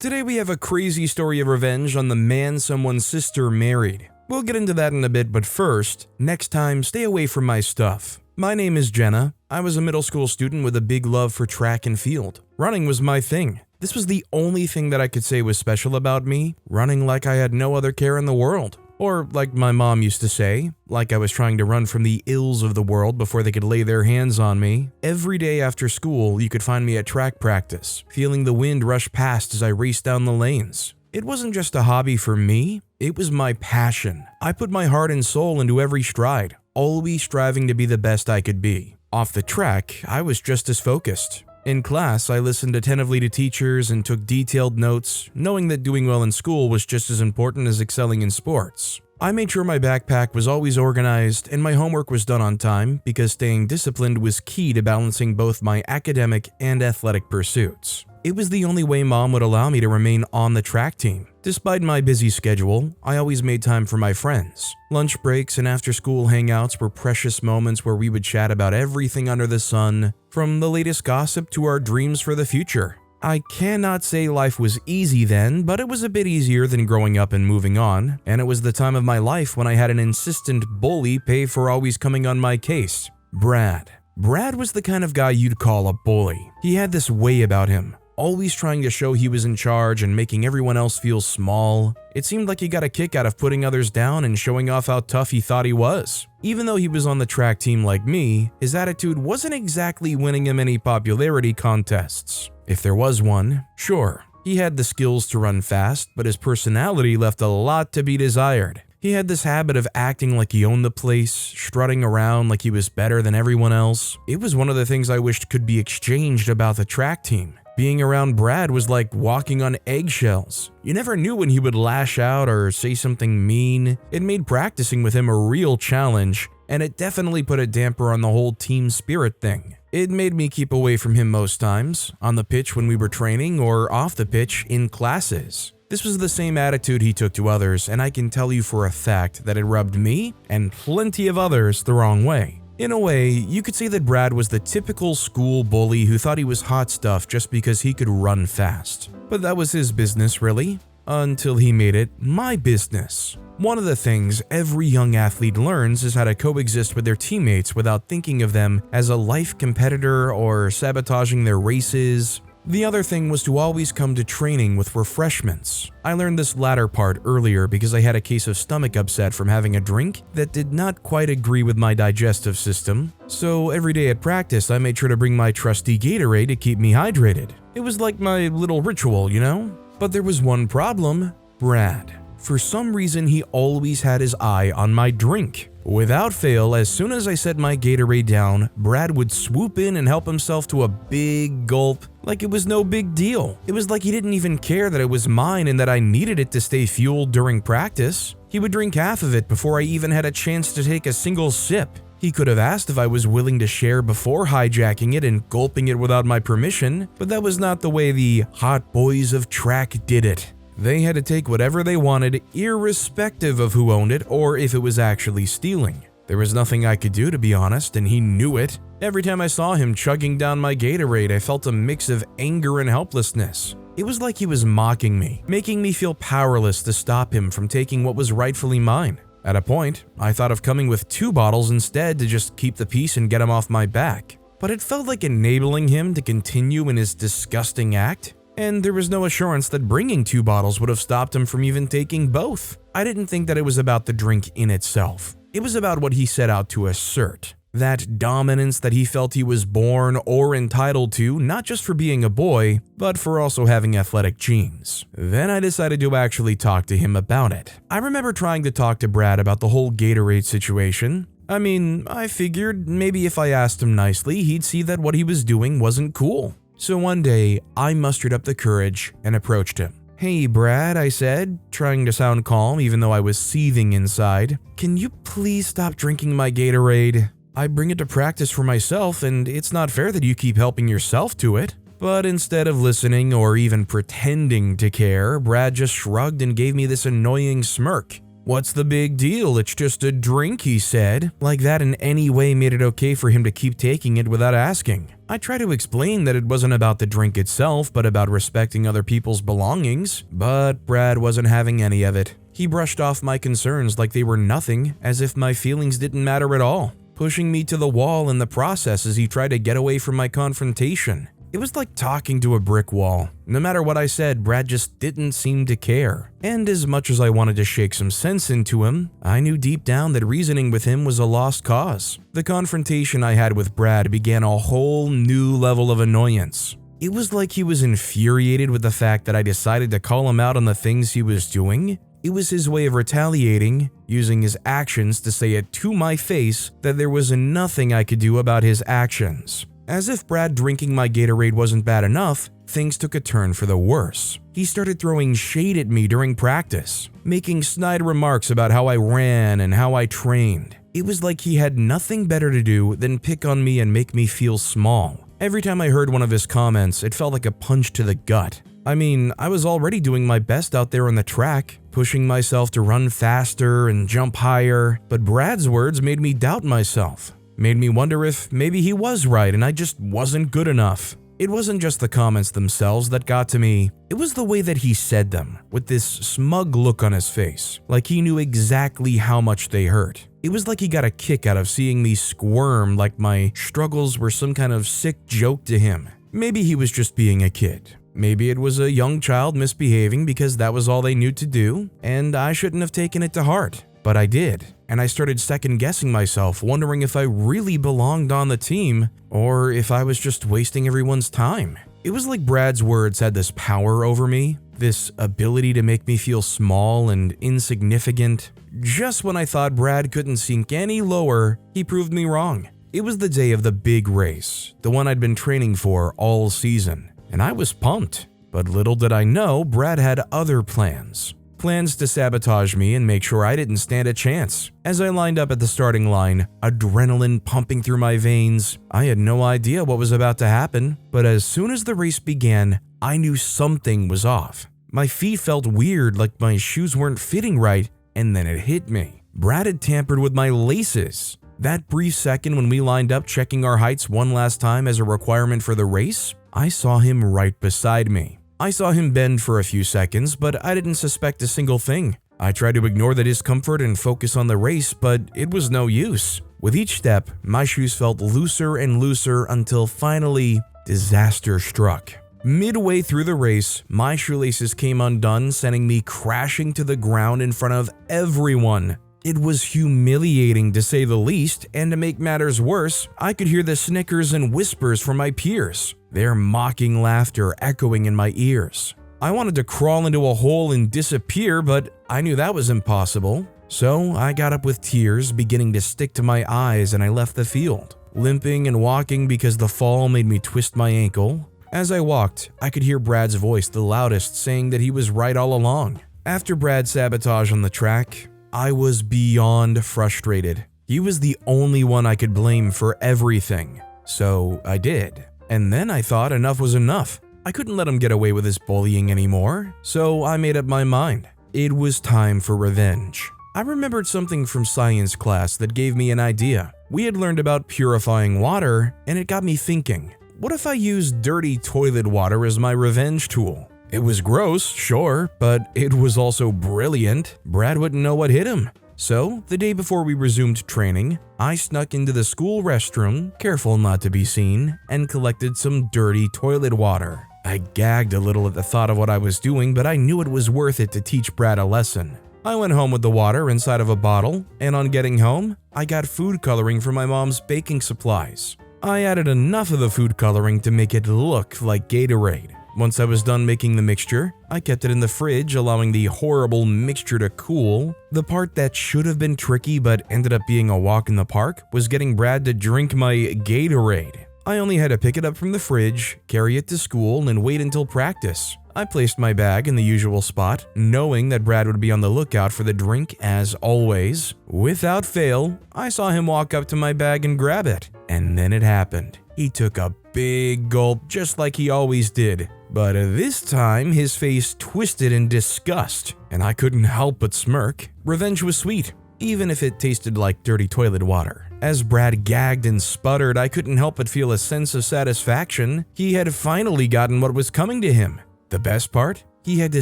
Today we have a crazy story of revenge on the man someone's sister married. We'll get into that in a bit, but first, next time stay away from my stuff. My name is Jenna. I was a middle school student with a big love for track and field. Running was my thing. This was the only thing that I could say was special about me, running like I had no other care in the world. Or like my mom used to say, like I was trying to run from the ills of the world before they could lay their hands on me. Every day after school, you could find me at track practice, feeling the wind rush past as I raced down the lanes. It wasn't just a hobby for me, it was my passion. I put my heart and soul into every stride, always striving to be the best I could be. Off the track, I was just as focused. In class, I listened attentively to teachers and took detailed notes, knowing that doing well in school was just as important as excelling in sports. I made sure my backpack was always organized and my homework was done on time because staying disciplined was key to balancing both my academic and athletic pursuits. It was the only way Mom would allow me to remain on the track team. Despite my busy schedule, I always made time for my friends. Lunch breaks and after-school hangouts were precious moments where we would chat about everything under the sun, from the latest gossip to our dreams for the future. I cannot say life was easy then, but it was a bit easier than growing up and moving on, and it was the time of my life when I had an insistent bully pay for always coming on my case. Brad. Brad was the kind of guy you'd call a bully. He had this way about him, always trying to show he was in charge and making everyone else feel small. It seemed like he got a kick out of putting others down and showing off how tough he thought he was. Even though he was on the track team like me, his attitude wasn't exactly winning him any popularity contests. If there was one, sure, he had the skills to run fast, but his personality left a lot to be desired. He had this habit of acting like he owned the place, strutting around like he was better than everyone else. It was one of the things I wished could be exchanged about the track team. Being around Brad was like walking on eggshells. You never knew when he would lash out or say something mean. It made practicing with him a real challenge, and it definitely put a damper on the whole team spirit thing. It made me keep away from him most times, on the pitch when we were training or off the pitch in classes. This was the same attitude he took to others, and I can tell you for a fact that it rubbed me and plenty of others the wrong way. In a way, you could say that Brad was the typical school bully who thought he was hot stuff just because he could run fast. But that was his business, really, until he made it my business. One of the things every young athlete learns is how to coexist with their teammates without thinking of them as a life competitor or sabotaging their races. The other thing was to always come to training with refreshments. I learned this latter part earlier because I had a case of stomach upset from having a drink that did not quite agree with my digestive system. So every day at practice, I made sure to bring my trusty Gatorade to keep me hydrated. It was like my little ritual, you know? But there was one problem: Brad. For some reason, he always had his eye on my drink. Without fail, as soon as I set my Gatorade down, Brad would swoop in and help himself to a big gulp like it was no big deal. It was like he didn't even care that it was mine and that I needed it to stay fueled during practice. He would drink half of it before I even had a chance to take a single sip. He could have asked if I was willing to share before hijacking it and gulping it without my permission, but that was not the way the hot boys of track did it. They had to take whatever they wanted, irrespective of who owned it or if it was actually stealing. There was nothing I could do, to be honest, and he knew it. Every time I saw him chugging down my Gatorade, I felt a mix of anger and helplessness. It was like he was mocking me, making me feel powerless to stop him from taking what was rightfully mine. At a point, I thought of coming with 2 bottles instead to just keep the peace and get him off my back. But it felt like enabling him to continue in his disgusting act. And there was no assurance that bringing 2 bottles would have stopped him from even taking both. I didn't think that it was about the drink in itself. It was about what he set out to assert. That dominance that he felt he was born or entitled to, not just for being a boy, but for also having athletic genes. Then I decided to actually talk to him about it. I remember trying to talk to Brad about the whole Gatorade situation. I figured maybe if I asked him nicely, he'd see that what he was doing wasn't cool. So one day, I mustered up the courage and approached him. "Hey Brad," I said, trying to sound calm even though I was seething inside. "Can you please stop drinking my Gatorade? I bring it to practice for myself, and it's not fair that you keep helping yourself to it." But instead of listening or even pretending to care, Brad just shrugged and gave me this annoying smirk. "What's the big deal? It's just a drink," he said, like that in any way made it okay for him to keep taking it without asking. I tried to explain that it wasn't about the drink itself, but about respecting other people's belongings, but Brad wasn't having any of it. He brushed off my concerns like they were nothing, as if my feelings didn't matter at all, pushing me to the wall in the process as he tried to get away from my confrontation. It was like talking to a brick wall. No matter what I said, Brad just didn't seem to care. And as much as I wanted to shake some sense into him, I knew deep down that reasoning with him was a lost cause. The confrontation I had with Brad began a whole new level of annoyance. It was like he was infuriated with the fact that I decided to call him out on the things he was doing. It was his way of retaliating, using his actions to say it to my face that there was nothing I could do about his actions. As if Brad drinking my Gatorade wasn't bad enough, things took a turn for the worse. He started throwing shade at me during practice, making snide remarks about how I ran and how I trained. It was like he had nothing better to do than pick on me and make me feel small. Every time I heard one of his comments, it felt like a punch to the gut. I mean, I was already doing my best out there on the track, pushing myself to run faster and jump higher, but Brad's words made me doubt myself. Made me wonder if maybe he was right and I just wasn't good enough. It wasn't just the comments themselves that got to me, it was the way that he said them, with this smug look on his face, like he knew exactly how much they hurt. It was like he got a kick out of seeing me squirm, like my struggles were some kind of sick joke to him. Maybe he was just being a kid. Maybe it was a young child misbehaving because that was all they knew to do, and I shouldn't have taken it to heart. But I did, and I started second-guessing myself, wondering if I really belonged on the team, or if I was just wasting everyone's time. It was like Brad's words had this power over me, this ability to make me feel small and insignificant. Just when I thought Brad couldn't sink any lower, he proved me wrong. It was the day of the big race, the one I'd been training for all season, and I was pumped. But little did I know, Brad had other plans. Plans to sabotage me and make sure I didn't stand a chance. As I lined up at the starting line, adrenaline pumping through my veins, I had no idea what was about to happen, but as soon as the race began, I knew something was off. My feet felt weird, like my shoes weren't fitting right, and then it hit me. Brad had tampered with my laces. That brief second when we lined up checking our heights one last time as a requirement for the race, I saw him right beside me. I saw him bend for a few seconds, but I didn't suspect a single thing. I tried to ignore the discomfort and focus on the race, but it was no use. With each step, my shoes felt looser and looser until finally, disaster struck. Midway through the race, my shoelaces came undone, sending me crashing to the ground in front of everyone. It was humiliating to say the least, and to make matters worse, I could hear the snickers and whispers from my peers, their mocking laughter echoing in my ears. I wanted to crawl into a hole and disappear, but I knew that was impossible. So I got up with tears beginning to stick to my eyes and I left the field, limping and walking because the fall made me twist my ankle. As I walked, I could hear Brad's voice the loudest saying that he was right all along. After Brad's sabotage on the track, I was beyond frustrated. He was the only one I could blame for everything. So I did. And then I thought enough was enough. I couldn't let him get away with his bullying anymore. So I made up my mind. It was time for revenge. I remembered something from science class that gave me an idea. We had learned about purifying water, and it got me thinking, what if I used dirty toilet water as my revenge tool? It was gross, sure, but it was also brilliant. Brad wouldn't know what hit him. So, the day before we resumed training, I snuck into the school restroom, careful not to be seen, and collected some dirty toilet water. I gagged a little at the thought of what I was doing, but I knew it was worth it to teach Brad a lesson. I went home with the water inside of a bottle, and on getting home, I got food coloring from my mom's baking supplies. I added enough of the food coloring to make it look like Gatorade. Once I was done making the mixture, I kept it in the fridge, allowing the horrible mixture to cool. The part that should have been tricky but ended up being a walk in the park was getting Brad to drink my Gatorade. I only had to pick it up from the fridge, carry it to school, and wait until practice. I placed my bag in the usual spot, knowing that Brad would be on the lookout for the drink as always. Without fail, I saw him walk up to my bag and grab it. And then it happened. He took a big gulp just like he always did. But this time, his face twisted in disgust, and I couldn't help but smirk. Revenge was sweet, even if it tasted like dirty toilet water. As Brad gagged and sputtered, I couldn't help but feel a sense of satisfaction. He had finally gotten what was coming to him. The best part? He had to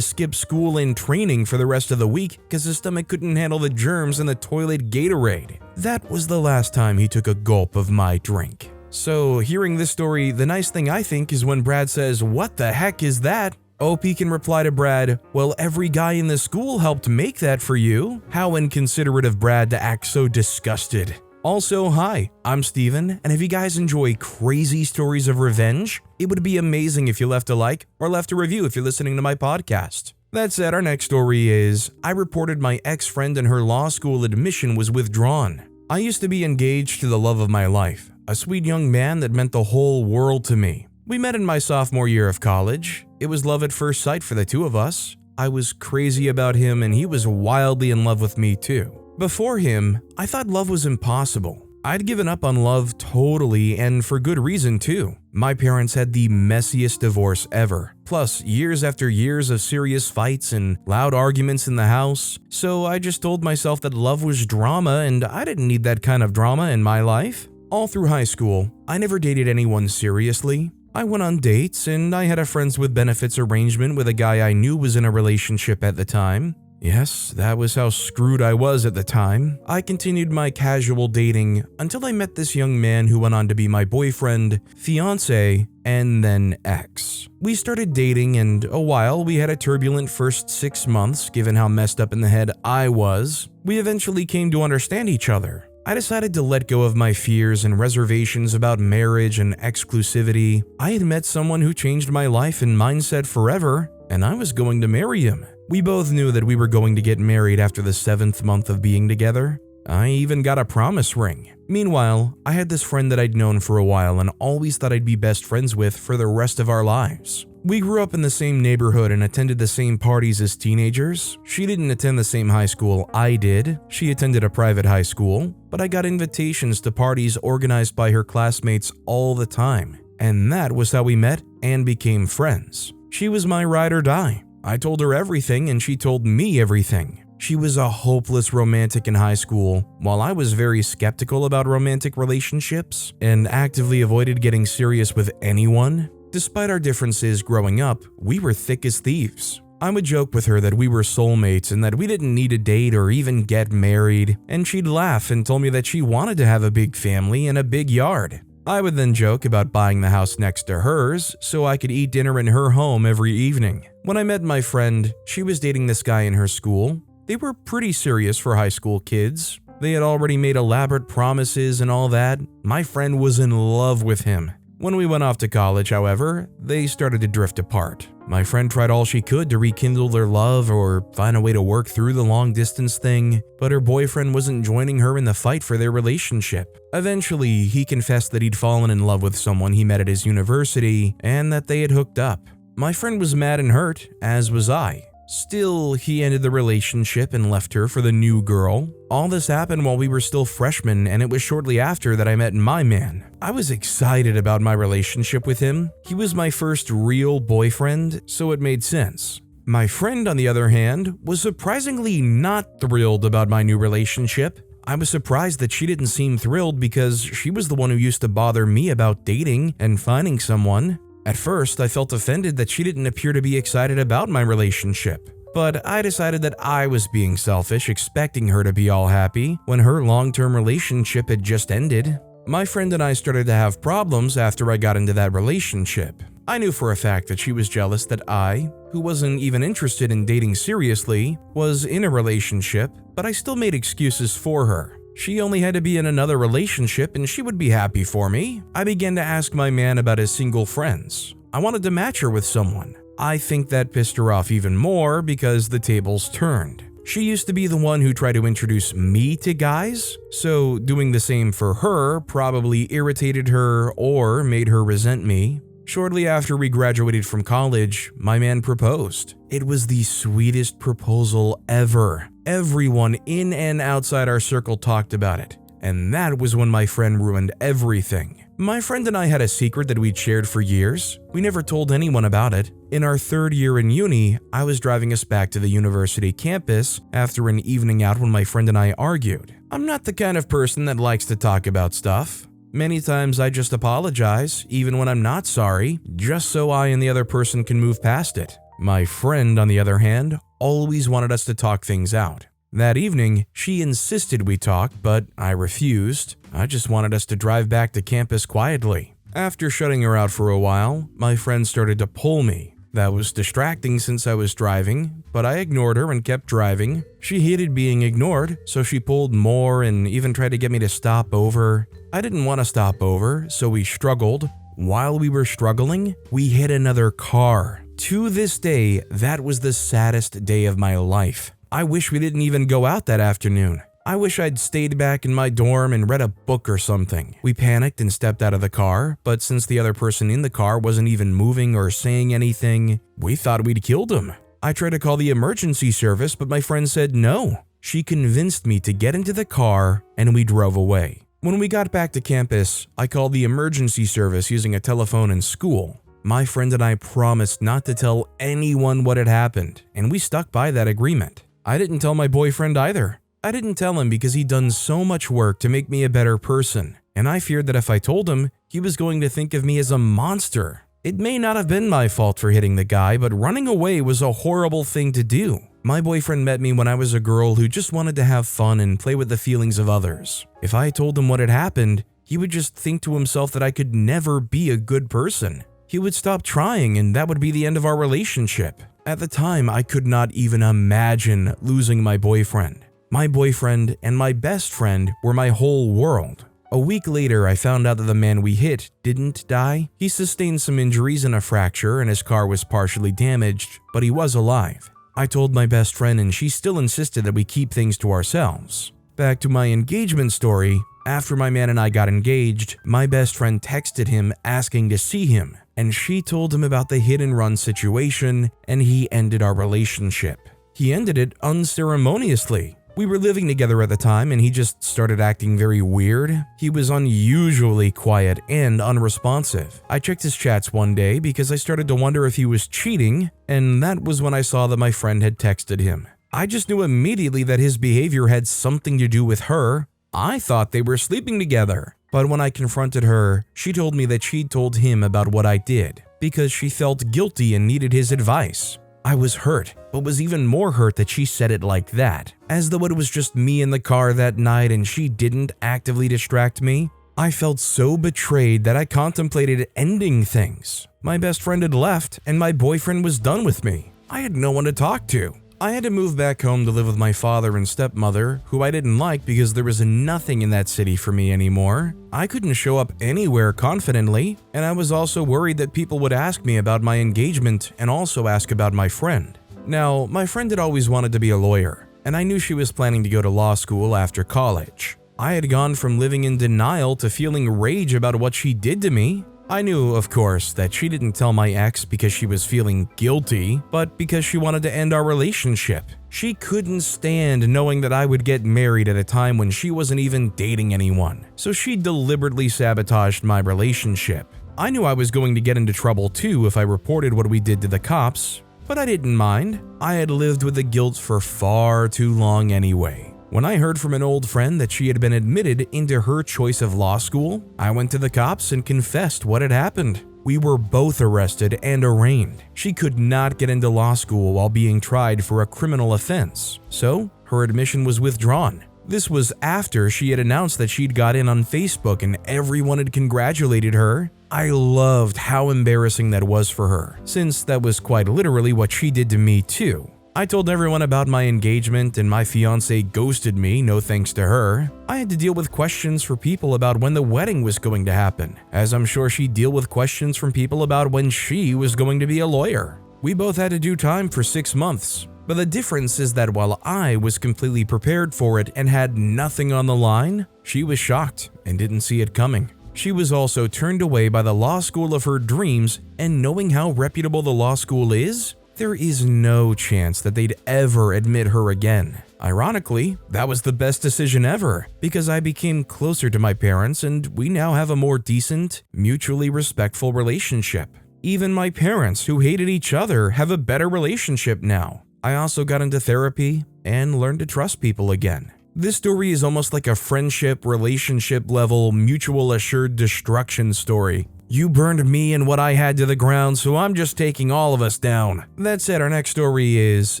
skip school and training for the rest of the week because his stomach couldn't handle the germs in the toilet Gatorade. That was the last time he took a gulp of my drink. So, hearing this story, the nice thing I think is when Brad says, "What the heck is that?" OP can reply to Brad, "Well, every guy in the school helped make that for you." How inconsiderate of Brad to act so disgusted. Also, hi, I'm Steven, and if you guys enjoy crazy stories of revenge, it would be amazing if you left a like or left a review if you're listening to my podcast. That said, our next story is, I reported my ex-friend and her law school admission was withdrawn. I used to be engaged to the love of my life, a sweet young man that meant the whole world to me. We met in my sophomore year of college. It was love at first sight for the two of us. I was crazy about him and he was wildly in love with me too. Before him, I thought love was impossible. I'd given up on love totally, and for good reason too. My parents had the messiest divorce ever, plus years after years of serious fights and loud arguments in the house. So I just told myself that love was drama and I didn't need that kind of drama in my life. All through high school, I never dated anyone seriously. I went on dates and I had a friends with benefits arrangement with a guy I knew was in a relationship at the time. Yes, that was how screwed I was at the time. I continued my casual dating until I met this young man who went on to be my boyfriend, fiancé, and then ex. We started dating and a while we had a turbulent first 6 months given how messed up in the head I was. We eventually came to understand each other. I decided to let go of my fears and reservations about marriage and exclusivity. I had met someone who changed my life and mindset forever, and I was going to marry him. We both knew that we were going to get married after the 7th month of being together. I even got a promise ring. Meanwhile, I had this friend that I'd known for a while and always thought I'd be best friends with for the rest of our lives. We grew up in the same neighborhood and attended the same parties as teenagers. She didn't attend the same high school I did. She attended a private high school, but I got invitations to parties organized by her classmates all the time. And that was how we met and became friends. She was my ride or die. I told her everything and she told me everything. She was a hopeless romantic in high school, while I was very skeptical about romantic relationships and actively avoided getting serious with anyone. Despite our differences growing up, we were thick as thieves. I would joke with her that we were soulmates and that we didn't need to date or even get married, and she'd laugh and told me that she wanted to have a big family and a big yard. I would then joke about buying the house next to hers so I could eat dinner in her home every evening. When I met my friend, she was dating this guy in her school. They were pretty serious for high school kids. They had already made elaborate promises and all that. My friend was in love with him. When we went off to college, however, they started to drift apart. My friend tried all she could to rekindle their love or find a way to work through the long-distance thing, but her boyfriend wasn't joining her in the fight for their relationship. Eventually, he confessed that he'd fallen in love with someone he met at his university and that they had hooked up. My friend was mad and hurt, as was I. Still, he ended the relationship and left her for the new girl. All this happened while we were still freshmen, and it was shortly after that I met my man. I was excited about my relationship with him. He was my first real boyfriend, so it made sense. My friend, on the other hand, was surprisingly not thrilled about my new relationship. I was surprised that she didn't seem thrilled because she was the one who used to bother me about dating and finding someone. At first, I felt offended that she didn't appear to be excited about my relationship. But I decided that I was being selfish, expecting her to be all happy when her long-term relationship had just ended. My friend and I started to have problems after I got into that relationship. I knew for a fact that she was jealous that I, who wasn't even interested in dating seriously, was in a relationship, but I still made excuses for her. She only had to be in another relationship and she would be happy for me. I began to ask my man about his single friends. I wanted to match her with someone. I think that pissed her off even more because the tables turned. She used to be the one who tried to introduce me to guys, so doing the same for her probably irritated her or made her resent me. Shortly after we graduated from college, my man proposed. It was the sweetest proposal ever. Everyone in and outside our circle talked about it, and that was when my friend ruined everything. My friend and I had a secret that we'd shared for years. We never told anyone about it. In our third year in uni, I was driving us back to the university campus after an evening out when my friend and I argued. I'm not the kind of person that likes to talk about stuff. Many times I just apologize, even when I'm not sorry, just so I and the other person can move past it. My friend, on the other hand, always wanted us to talk things out. That evening, she insisted we talk, but I refused. I just wanted us to drive back to campus quietly. After shutting her out for a while, my friend started to pull me. That was distracting since I was driving, but I ignored her and kept driving. She hated being ignored, so she pulled more and even tried to get me to stop over. I didn't want to stop over, so we struggled. While we were struggling, we hit another car. To this day, that was the saddest day of my life. I wish we didn't even go out that afternoon. I wish I'd stayed back in my dorm and read a book or something. We panicked and stepped out of the car, but since the other person in the car wasn't even moving or saying anything, we thought we'd killed him. I tried to call the emergency service, but my friend said no. She convinced me to get into the car and we drove away. When we got back to campus, I called the emergency service using a telephone in school. My friend and I promised not to tell anyone what had happened, and we stuck by that agreement. I didn't tell my boyfriend either. I didn't tell him because he'd done so much work to make me a better person, and I feared that if I told him, he was going to think of me as a monster. It may not have been my fault for hitting the guy, but running away was a horrible thing to do. My boyfriend met me when I was a girl who just wanted to have fun and play with the feelings of others. If I told him what had happened, he would just think to himself that I could never be a good person. He would stop trying, and that would be the end of our relationship. At the time, I could not even imagine losing my boyfriend. My boyfriend and my best friend were my whole world. A week later, I found out that the man we hit didn't die. He sustained some injuries and a fracture, and his car was partially damaged, but he was alive. I told my best friend, and she still insisted that we keep things to ourselves. Back to my engagement story. After my man and I got engaged, my best friend texted him asking to see him, and she told him about the hit-and-run situation, and he ended our relationship. He ended it unceremoniously. We were living together at the time, and he just started acting very weird. He was unusually quiet and unresponsive. I checked his chats one day because I started to wonder if he was cheating, and that was when I saw that my friend had texted him. I just knew immediately that his behavior had something to do with her. I thought they were sleeping together. But when I confronted her, she told me that she'd told him about what I did because she felt guilty and needed his advice. I was hurt, but was even more hurt that she said it like that, as though it was just me in the car that night and she didn't actively distract me. I felt so betrayed that I contemplated ending things. My best friend had left and my boyfriend was done with me. I had no one to talk to. I had to move back home to live with my father and stepmother, who I didn't like because there was nothing in that city for me anymore. I couldn't show up anywhere confidently, and I was also worried that people would ask me about my engagement and also ask about my friend. Now, my friend had always wanted to be a lawyer, and I knew she was planning to go to law school after college. I had gone from living in denial to feeling rage about what she did to me. I knew, of course, that she didn't tell my ex because she was feeling guilty, but because she wanted to end our relationship. She couldn't stand knowing that I would get married at a time when she wasn't even dating anyone, so she deliberately sabotaged my relationship. I knew I was going to get into trouble too if I reported what we did to the cops, but I didn't mind. I had lived with the guilt for far too long anyway. When I heard from an old friend that she had been admitted into her choice of law school, I went to the cops and confessed what had happened. We were both arrested and arraigned. She could not get into law school while being tried for a criminal offense, so her admission was withdrawn. This was after she had announced that she'd got in on Facebook and everyone had congratulated her. I loved how embarrassing that was for her, since that was quite literally what she did to me too. I told everyone about my engagement and my fiance ghosted me, no thanks to her. I had to deal with questions for people about when the wedding was going to happen, as I'm sure she'd deal with questions from people about when she was going to be a lawyer. We both had to do time for 6 months, but the difference is that while I was completely prepared for it and had nothing on the line, she was shocked and didn't see it coming. She was also turned away by the law school of her dreams, and knowing how reputable the law school is, there is no chance that they'd ever admit her again. Ironically, that was the best decision ever, because I became closer to my parents and we now have a more decent, mutually respectful relationship. Even my parents, who hated each other, have a better relationship now. I also got into therapy and learned to trust people again. This story is almost like a friendship, relationship level, mutual assured destruction story. You burned me and what I had to the ground, so I'm just taking all of us down. That said, our next story is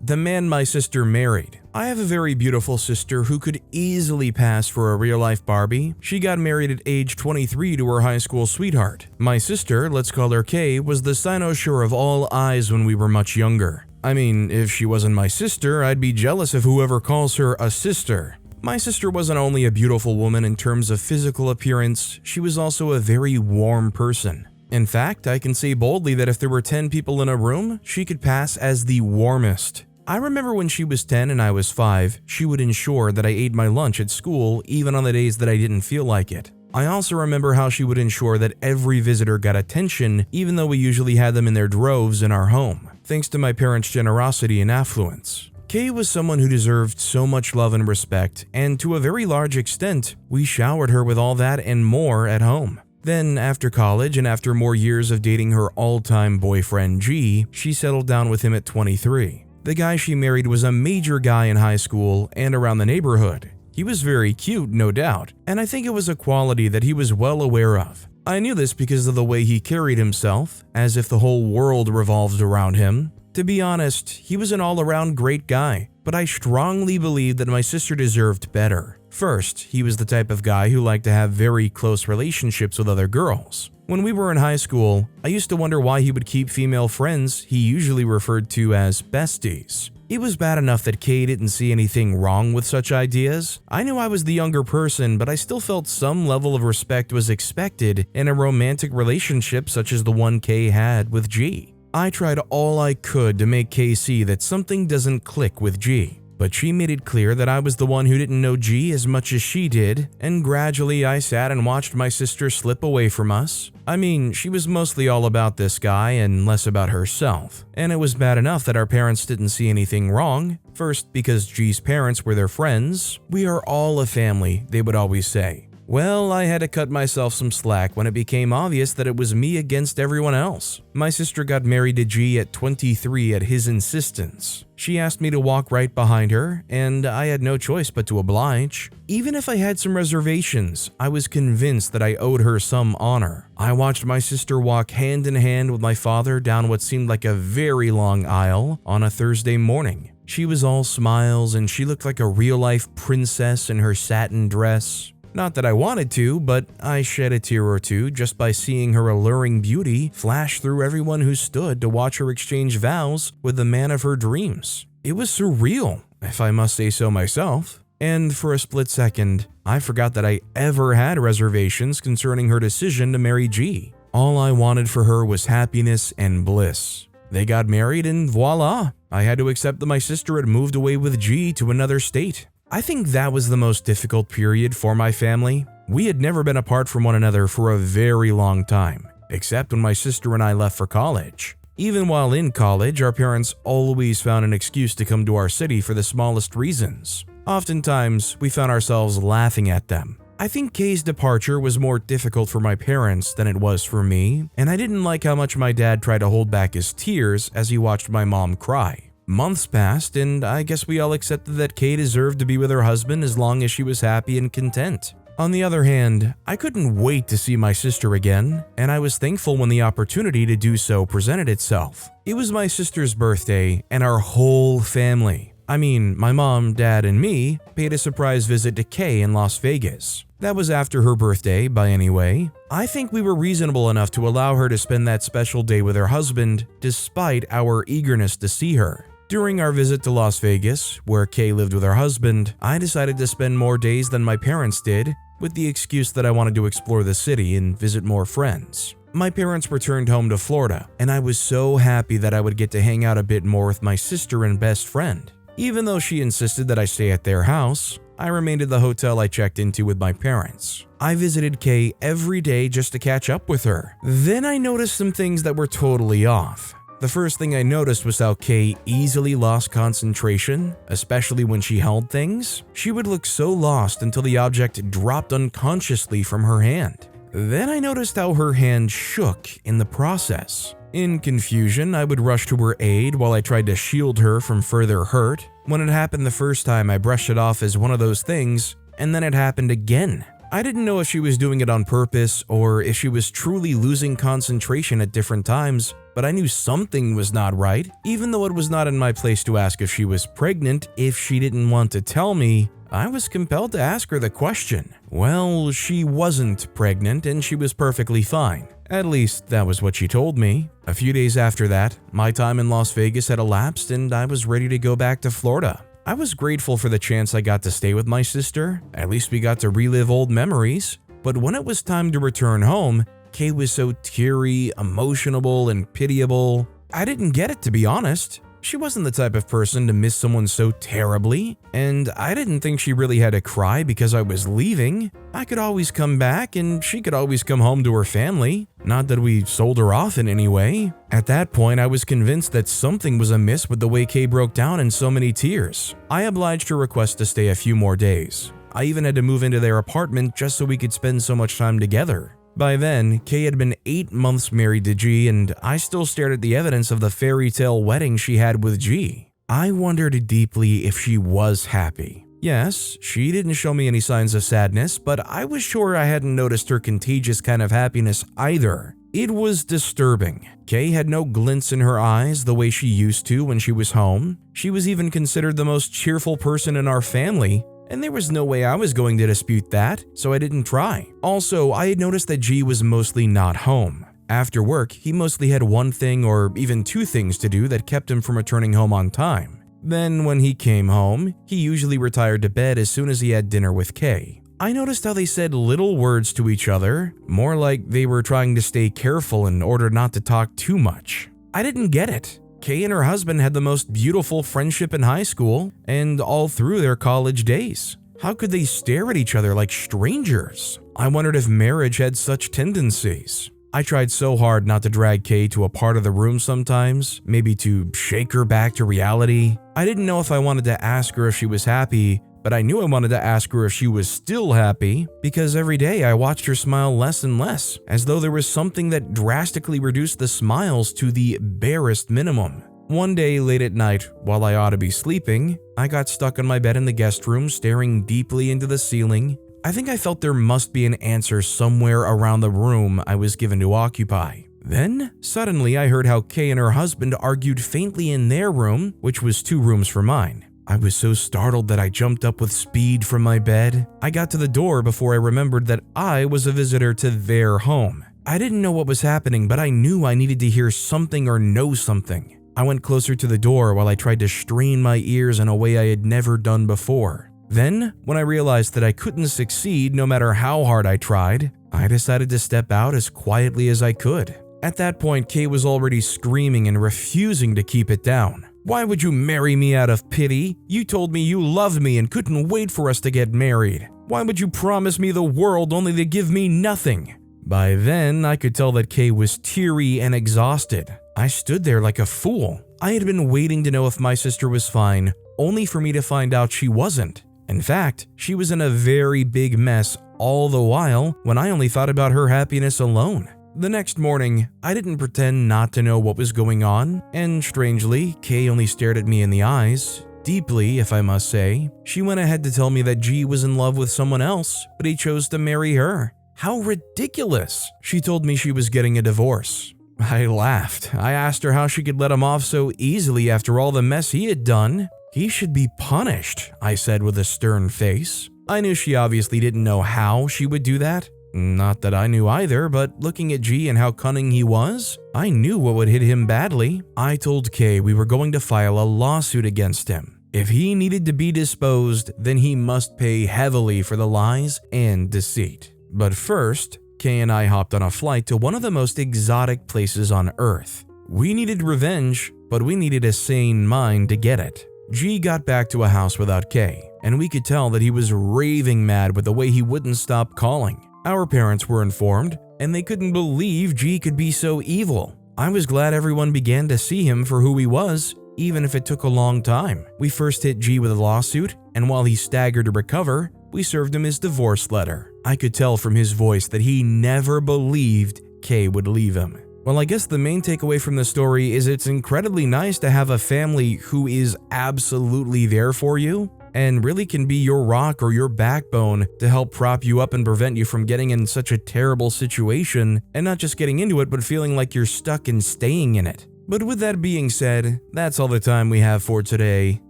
The Man My Sister Married. I have a very beautiful sister who could easily pass for a real-life Barbie. She got married at age 23 to her high school sweetheart. My sister, let's call her Kay, was the cynosure of all eyes when we were much younger. I mean, if she wasn't my sister, I'd be jealous of whoever calls her a sister. My sister wasn't only a beautiful woman in terms of physical appearance, she was also a very warm person. In fact, I can say boldly that if there were 10 people in a room, she could pass as the warmest. I remember when she was 10 and I was 5, she would ensure that I ate my lunch at school even on the days that I didn't feel like it. I also remember how she would ensure that every visitor got attention even though we usually had them in their droves in our home, thanks to my parents' generosity and affluence. Kay was someone who deserved so much love and respect, and to a very large extent, we showered her with all that and more at home. Then, after college and after more years of dating her all-time boyfriend G, she settled down with him at 23. The guy she married was a major guy in high school and around the neighborhood. He was very cute, no doubt, and I think it was a quality that he was well aware of. I knew this because of the way he carried himself, as if the whole world revolved around him. To be honest, he was an all-around great guy, but I strongly believed that my sister deserved better. First, he was the type of guy who liked to have very close relationships with other girls. When we were in high school, I used to wonder why he would keep female friends he usually referred to as besties. It was bad enough that Kay didn't see anything wrong with such ideas. I knew I was the younger person, but I still felt some level of respect was expected in a romantic relationship such as the one Kay had with G. I tried all I could to make Kay see that something doesn't click with G, but she made it clear that I was the one who didn't know G as much as she did, and gradually I sat and watched my sister slip away from us. I mean, she was mostly all about this guy and less about herself, and it was bad enough that our parents didn't see anything wrong. First, because G's parents were their friends. We are all a family, they would always say. Well, I had to cut myself some slack when it became obvious that it was me against everyone else. My sister got married to G at 23 at his insistence. She asked me to walk right behind her, and I had no choice but to oblige. Even if I had some reservations, I was convinced that I owed her some honor. I watched my sister walk hand in hand with my father down what seemed like a very long aisle on a Thursday morning. She was all smiles and she looked like a real-life princess in her satin dress. Not that I wanted to, but I shed a tear or two just by seeing her alluring beauty flash through everyone who stood to watch her exchange vows with the man of her dreams. It was surreal, if I must say so myself. And for a split second, I forgot that I ever had reservations concerning her decision to marry G. All I wanted for her was happiness and bliss. They got married and voila, I had to accept that my sister had moved away with G to another state. I think that was the most difficult period for my family. We had never been apart from one another for a very long time, except when my sister and I left for college. Even while in college, our parents always found an excuse to come to our city for the smallest reasons. Oftentimes, we found ourselves laughing at them. I think Kay's departure was more difficult for my parents than it was for me, and I didn't like how much my dad tried to hold back his tears as he watched my mom cry. Months passed, and I guess we all accepted that Kay deserved to be with her husband as long as she was happy and content. On the other hand, I couldn't wait to see my sister again, and I was thankful when the opportunity to do so presented itself. It was my sister's birthday, and our whole family, I mean, my mom, dad, and me, paid a surprise visit to Kay in Las Vegas. That was after her birthday, by any way. I think we were reasonable enough to allow her to spend that special day with her husband, despite our eagerness to see her. During our visit to Las Vegas, where Kay lived with her husband, I decided to spend more days than my parents did, with the excuse that I wanted to explore the city and visit more friends. My parents returned home to Florida, and I was so happy that I would get to hang out a bit more with my sister and best friend. Even though she insisted that I stay at their house, I remained at the hotel I checked into with my parents. I visited Kay every day just to catch up with her. Then I noticed some things that were totally off. The first thing I noticed was how Kay easily lost concentration, especially when she held things. She would look so lost until the object dropped unconsciously from her hand. Then I noticed how her hand shook in the process. In confusion, I would rush to her aid while I tried to shield her from further hurt. When it happened the first time, I brushed it off as one of those things, and then it happened again. I didn't know if she was doing it on purpose or if she was truly losing concentration at different times, but I knew something was not right. Even though it was not in my place to ask if she was pregnant, if she didn't want to tell me, I was compelled to ask her the question. Well, she wasn't pregnant and she was perfectly fine. At least, that was what she told me. A few days after that, my time in Las Vegas had elapsed and I was ready to go back to Florida. I was grateful for the chance I got to stay with my sister. At least we got to relive old memories. But when it was time to return home, Kay was so teary, emotional, and pitiable. I didn't get it, to be honest. She wasn't the type of person to miss someone so terribly, and I didn't think she really had to cry because I was leaving. I could always come back and she could always come home to her family. Not that we sold her off in any way. At that point, I was convinced that something was amiss with the way Kay broke down in so many tears. I obliged her request to stay a few more days. I even had to move into their apartment just so we could spend so much time together. By then, Kay had been 8 months married to G, and I still stared at the evidence of the fairy tale wedding she had with G. I wondered deeply if she was happy. Yes, she didn't show me any signs of sadness, but I was sure I hadn't noticed her contagious kind of happiness either. It was disturbing. Kay had no glints in her eyes the way she used to when she was home. She was even considered the most cheerful person in our family, and there was no way I was going to dispute that, so I didn't try. Also, I had noticed that G was mostly not home. After work, he mostly had one thing or even two things to do that kept him from returning home on time. Then, when he came home, he usually retired to bed as soon as he had dinner with Kay. I noticed how they said little words to each other, more like they were trying to stay careful in order not to talk too much. I didn't get it. Kay and her husband had the most beautiful friendship in high school and all through their college days. How could they stare at each other like strangers? I wondered if marriage had such tendencies. I tried so hard not to drag Kay to a part of the room sometimes, maybe to shake her back to reality. I didn't know if I wanted to ask her if she was happy, but I knew I wanted to ask her if she was still happy because every day I watched her smile less and less, as though there was something that drastically reduced the smiles to the barest minimum. One day late at night, while I ought to be sleeping, I got stuck on my bed in the guest room staring deeply into the ceiling. I think I felt there must be an answer somewhere around the room I was given to occupy. Then, suddenly I heard how Kay and her husband argued faintly in their room, which was 2 rooms from mine. I was so startled that I jumped up with speed from my bed. I got to the door before I remembered that I was a visitor to their home. I didn't know what was happening, but I knew I needed to hear something or know something. I went closer to the door while I tried to strain my ears in a way I had never done before. Then, when I realized that I couldn't succeed no matter how hard I tried, I decided to step out as quietly as I could. At that point, Kay was already screaming and refusing to keep it down. "Why would you marry me out of pity? You told me you loved me and couldn't wait for us to get married. Why would you promise me the world only to give me nothing?" By then, I could tell that Kay was teary and exhausted. I stood there like a fool. I had been waiting to know if my sister was fine, only for me to find out she wasn't. In fact, she was in a very big mess all the while when I only thought about her happiness alone. The next morning, I didn't pretend not to know what was going on, and strangely, Kay only stared at me in the eyes. Deeply, if I must say. She went ahead to tell me that G was in love with someone else, but he chose to marry her. How ridiculous! She told me she was getting a divorce. I laughed. I asked her how she could let him off so easily after all the mess he had done. "He should be punished," I said with a stern face. I knew she obviously didn't know how she would do that. Not that I knew either, but looking at G and how cunning he was, I knew what would hit him badly. I told Kay we were going to file a lawsuit against him. If he needed to be disposed, then he must pay heavily for the lies and deceit. But first, Kay and I hopped on a flight to one of the most exotic places on Earth. We needed revenge, but we needed a sane mind to get it. G got back to a house without Kay, and we could tell that he was raving mad with the way he wouldn't stop calling. Our parents were informed, and they couldn't believe G could be so evil. I was glad everyone began to see him for who he was, even if it took a long time. We first hit G with a lawsuit, and while he staggered to recover, we served him his divorce letter. I could tell from his voice that he never believed Kay would leave him. Well, I guess the main takeaway from the story is it's incredibly nice to have a family who is absolutely there for you and really can be your rock or your backbone to help prop you up and prevent you from getting in such a terrible situation and not just getting into it, but feeling like you're stuck and staying in it. But with that being said, that's all the time we have for today.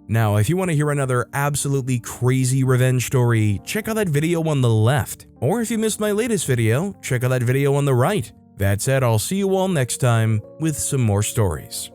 Now, if you want to hear another absolutely crazy revenge story, check out that video on the left. Or if you missed my latest video, check out that video on the right. That said, I'll see you all next time with some more stories.